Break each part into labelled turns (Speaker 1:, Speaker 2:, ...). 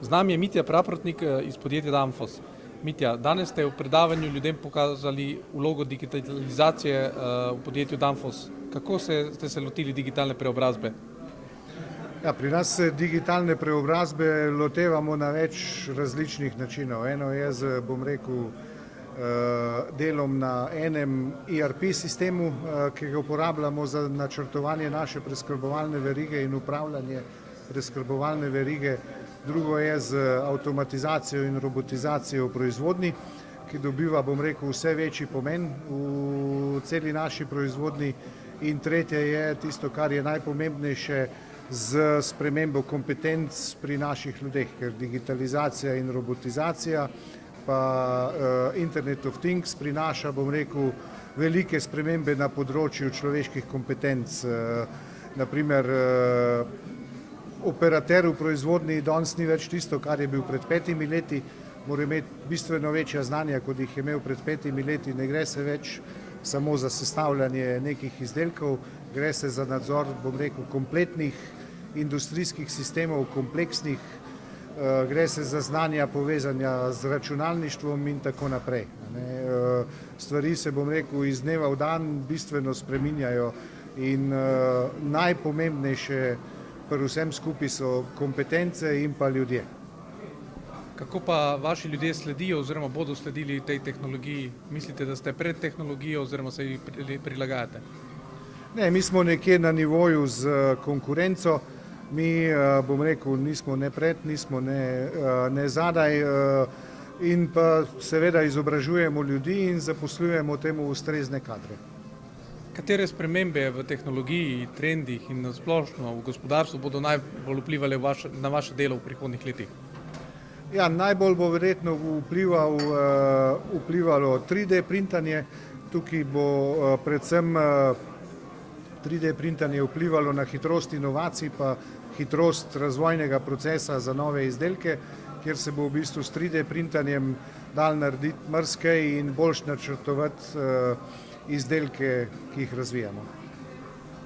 Speaker 1: Z nami je Mitja Praprotnik iz podjetja Danfoss. Mitja, danes ste v predavanju ljudem pokazali vlogo digitalizacije v podjetju Danfoss. Kako ste se lotili digitalne preobrazbe?
Speaker 2: Ja, pri nas se digitalne preobrazbe lotevamo na več različnih načinov. Eno je z, delom na enem ERP sistemu, ki ga uporabljamo za načrtovanje naše preskrbovalne verige in upravljanje preskrbovalne verige. Drugo je z avtomatizacijo in robotizacijo v proizvodnji, ki dobiva, vse večji pomen v celi naši proizvodnji. In tretje je tisto, kar je najpomembnejše, z spremembo kompetenc pri naših ljudeh, ker digitalizacija in robotizacija pa Internet of Things prinaša, velike spremembe na področju človeških kompetenc. Naprimer, operater v proizvodnji danes ni več tisto, kar je bil pred 5 leti, mora imeti bistveno večja znanja, kot jih je imel pred 5 leti. Ne gre se več samo za sestavljanje nekih izdelkov, gre se za nadzor, kompletnih industrijskih sistemov, kompleksnih, gre se za znanja povezanja z računalništvom in tako naprej. Stvari se, iz dneva v dan bistveno spreminjajo in najpomembnejše pri vsem skupaj so kompetence in pa ljudje.
Speaker 1: Kako pa vaši ljudje sledijo oziroma bodo sledili tej tehnologiji? Mislite, da ste pred tehnologijo oziroma se ji prilagajate?
Speaker 2: Ne, mi smo nekje na nivoju z konkurenco. Mi, nismo ne pred, nismo ne zadaj in pa seveda izobražujemo ljudi in zaposlujemo temu ustrezne kadre.
Speaker 1: Katere spremembe v tehnologiji, trendih in na splošno v gospodarstvu bodo najbolj vplivali na vaše delo v prihodnjih letih?
Speaker 2: Ja, najbolj bo verjetno vplivalo 3D printanje. Tukaj bo predvsem 3D printanje vplivalo na hitrost inovacij pa hitrost razvojnega procesa za nove izdelke, kjer se bo v bistvu s 3D printanjem dalo narediti marsikaj in boljše načrtovati izdelke, ki jih razvijamo.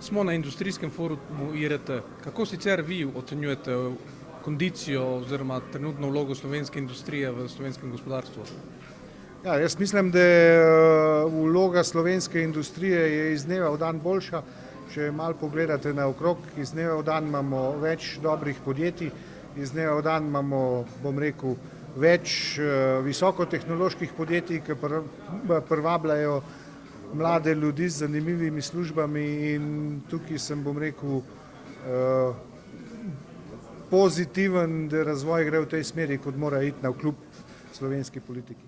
Speaker 1: Smo na industrijskem forumu IRT. Kako sicer vi ocenjujete kondicijo oziroma trenutno vlogo slovenske industrije v slovenskem gospodarstvu?
Speaker 2: Ja, jaz mislim, da je vloga slovenske industrije je iz dneva v dan boljša. Če malo pogledate naokrog, iz dneva v dan imamo več dobrih podjetij, iz dneva v dan imamo, več visokotehnoloških podjetij, ki privabljajo mlade ljudi z zanimivimi službami in tukaj sem, pozitiven, da razvoj gre v tej smeri, kot mora iti navkljub slovenski politiki.